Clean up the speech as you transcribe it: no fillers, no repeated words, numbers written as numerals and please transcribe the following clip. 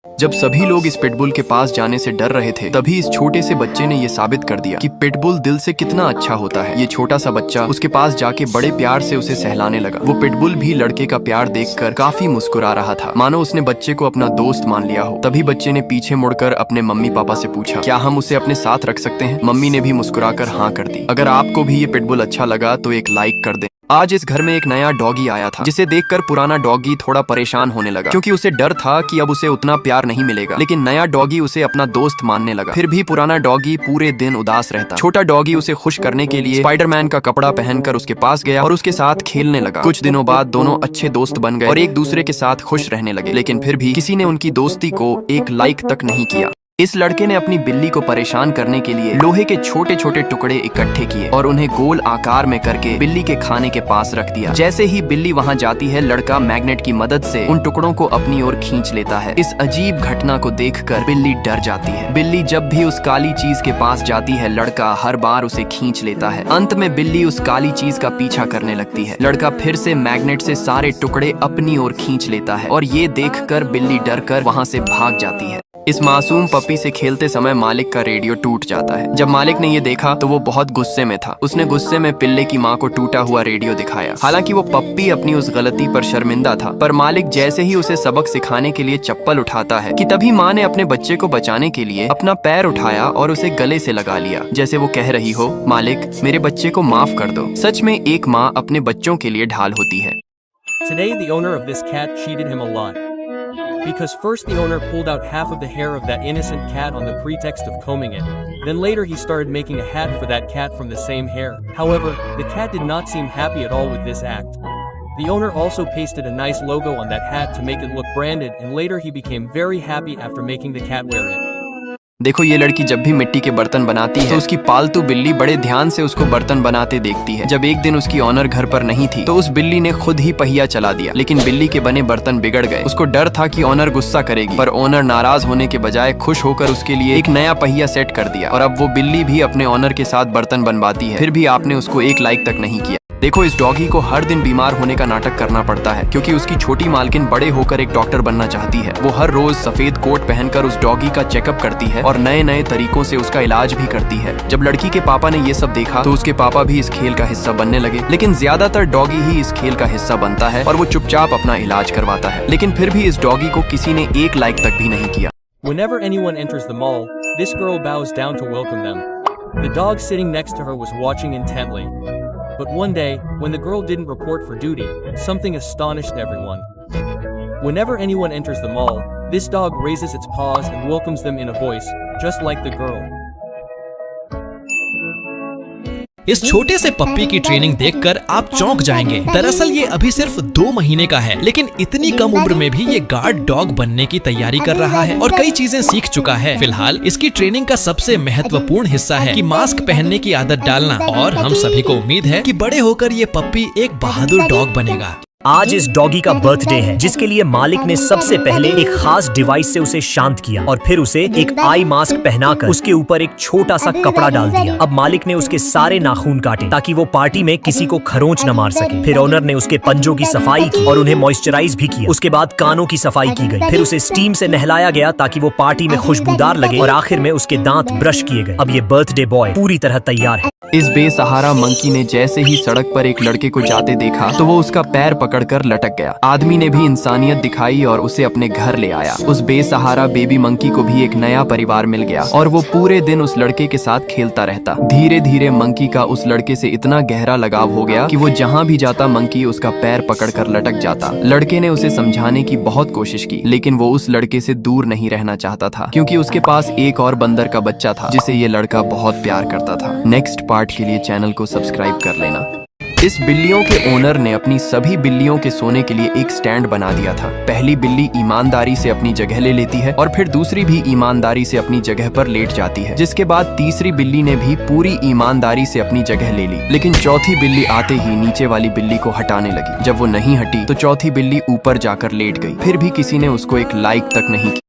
जब सभी लोग इस पिटबुल के पास जाने से डर रहे थे, तभी इस छोटे से बच्चे ने ये साबित कर दिया कि पिटबुल दिल से कितना अच्छा होता है। ये छोटा सा बच्चा उसके पास जाके बड़े प्यार से उसे सहलाने लगा। वो पिटबुल भी लड़के का प्यार देखकर काफी मुस्कुरा रहा था, मानो उसने बच्चे को अपना दोस्त मान लिया हो। तभी बच्चे ने पीछे मुड़कर अपने मम्मी पापा से पूछा, क्या हम उसे अपने साथ रख सकते हैं? मम्मी ने भी मुस्कुराकर हाँ कर दी। अगर आपको भी ये पिटबुल अच्छा लगा तो एक लाइक कर दें। आज इस घर में एक नया डॉगी आया था, जिसे देखकर पुराना डॉगी थोड़ा परेशान होने लगा, क्योंकि उसे डर था कि अब उसे उतना प्यार नहीं मिलेगा। लेकिन नया डॉगी उसे अपना दोस्त मानने लगा। फिर भी पुराना डॉगी पूरे दिन उदास रहता। छोटा डॉगी उसे खुश करने के लिए स्पाइडरमैन का कपड़ा पहनकर उसके पास गया और उसके साथ खेलने लगा। कुछ दिनों बाद दोनों अच्छे दोस्त बन गए और एक दूसरे के साथ खुश रहने लगे। लेकिन फिर भी किसी ने उनकी दोस्ती को एक लाइक तक नहीं किया। इस लड़के ने अपनी बिल्ली को परेशान करने के लिए लोहे के छोटे छोटे टुकड़े इकट्ठे किए और उन्हें गोल आकार में करके बिल्ली के खाने के पास रख दिया। जैसे ही बिल्ली वहां जाती है, लड़का मैग्नेट की मदद से उन टुकड़ों को अपनी ओर खींच लेता है। इस अजीब घटना को देखकर बिल्ली डर जाती है। बिल्ली जब भी उस काली चीज के पास जाती है, लड़का हर बार उसे खींच लेता है। अंत में बिल्ली उस काली चीज का पीछा करने लगती है। लड़का फिर से मैग्नेट से सारे टुकड़े अपनी ओर खींच लेता है और ये देखकर बिल्ली डरकर वहां से भाग जाती है। इस मासूम पपी से खेलते समय मालिक का रेडियो टूट जाता है। जब मालिक ने ये देखा तो वो बहुत गुस्से में था। उसने गुस्से में पिल्ले की माँ को टूटा हुआ रेडियो दिखाया। हालांकि वो पप्पी अपनी उस गलती पर शर्मिंदा था, पर मालिक जैसे ही उसे सबक सिखाने के लिए चप्पल उठाता है कि तभी माँ ने अपने बच्चे को बचाने के लिए अपना पैर उठाया और उसे गले से लगा लिया, जैसे वो कह रही हो, मालिक मेरे बच्चे को माफ कर दो। सच में एक माँ अपने बच्चों के लिए ढाल होती है। Today the owner of this cat cheated him a lot. Because first the owner pulled out half of the hair of that innocent cat on the pretext of combing it. Then later he started making a hat for that cat from the same hair. However, the cat did not seem happy at all with this act. The owner also pasted a nice logo on that hat to make it look branded, and later he became very happy after making the cat wear it. देखो, ये लड़की जब भी मिट्टी के बर्तन बनाती है तो उसकी पालतू बिल्ली बड़े ध्यान से उसको बर्तन बनाते देखती है। जब एक दिन उसकी ऑनर घर पर नहीं थी तो उस बिल्ली ने खुद ही पहिया चला दिया, लेकिन बिल्ली के बने बर्तन बिगड़ गए। उसको डर था कि ऑनर गुस्सा करेगी, पर ऑनर नाराज होने के बजाय खुश होकर उसके लिए एक नया पहिया सेट कर दिया और अब वो बिल्ली भी अपने ऑनर के साथ बर्तन बनवाती है। फिर भी आपने उसको एक लाइक तक नहीं किया। देखो, इस डॉगी को हर दिन बीमार होने का नाटक करना पड़ता है, क्योंकि उसकी छोटी मालकिन बड़े होकर एक डॉक्टर बनना चाहती है। वो हर रोज सफेद कोट पहनकर उस डॉगी का चेकअप करती है और नए नए तरीकों से उसका इलाज भी करती है। जब लड़की के पापा ने ये सब देखा तो उसके पापा भी इस खेल का हिस्सा बनने लगे, लेकिन ज्यादातर डॉगी ही इस खेल का हिस्सा बनता है और वो चुपचाप अपना इलाज करवाता है। लेकिन फिर भी इस डॉगी को किसी ने एक लाइक तक भी नहीं किया। Whenever anyone enters the mall, this girl bows down to welcome them. The dog sitting next to her was watching intently. But one day, when the girl didn't report for duty, something astonished everyone. Whenever anyone enters the mall, this dog raises its paws and welcomes them in a voice, just like the girl. इस छोटे से पप्पी की training देखकर आप चौंक जाएंगे। दरअसल ये अभी सिर्फ 2 महीने का है, लेकिन इतनी कम उम्र में भी ये गार्ड डॉग बनने की तैयारी कर रहा है और कई चीजें सीख चुका है। फिलहाल इसकी ट्रेनिंग का सबसे महत्वपूर्ण हिस्सा है कि मास्क पहनने की आदत डालना, और हम सभी को उम्मीद है कि बड़े होकर ये पप्पी एक बहादुर डॉग बनेगा। आज इस डॉगी का बर्थडे है, जिसके लिए मालिक ने सबसे पहले एक खास डिवाइस से उसे शांत किया और फिर उसे एक आई मास्क पहनाकर उसके ऊपर एक छोटा सा कपड़ा डाल दिया। अब मालिक ने उसके सारे नाखून काटे ताकि वो पार्टी में किसी को खरोंच न मार सके। फिर ओनर ने उसके पंजों की सफाई की और उन्हें मॉइस्चराइज भी किया। उसके बाद कानों की सफाई की गई, फिर उसे स्टीम से नहलाया गया ताकि वो पार्टी में खुशबूदार लगे, और आखिर में उसके दांत ब्रश किए गए। अब ये बर्थडे बॉय पूरी तरह तैयार है। इस बेसहारा मंकी ने जैसे ही सड़क पर एक लड़के को जाते देखा तो वो उसका पैर पकड़कर लटक गया। आदमी ने भी इंसानियत दिखाई और उसे अपने घर ले आया। उस बेसहारा बेबी मंकी को भी एक नया परिवार मिल गया और वो पूरे दिन उस लड़के के साथ खेलता रहता। धीरे धीरे मंकी का उस लड़के से इतना गहरा लगाव हो गया कि वो जहाँ भी जाता मंकी उसका पैर पकड़कर लटक जाता। लड़के ने उसे समझाने की बहुत कोशिश की, लेकिन वो उस लड़के से दूर नहीं रहना चाहता था, क्योंकि उसके पास एक और बंदर का बच्चा था जिसे ये लड़का बहुत प्यार करता था। नेक्स्ट पार्ट के लिए चैनल को सब्सक्राइब कर लेना। इस बिल्लियों के ओनर ने अपनी सभी बिल्लियों के सोने के लिए एक स्टैंड बना दिया था। पहली बिल्ली ईमानदारी से अपनी जगह ले लेती है और फिर दूसरी भी ईमानदारी से अपनी जगह पर लेट जाती है, जिसके बाद तीसरी बिल्ली ने भी पूरी ईमानदारी से अपनी जगह ले ली। लेकिन चौथी बिल्ली आते ही नीचे वाली बिल्ली को हटाने लगी। जब वो नहीं हटी तो चौथी बिल्ली ऊपर जाकर लेट गई। फिर भी किसी ने उसको एक लाइक तक नहीं किया।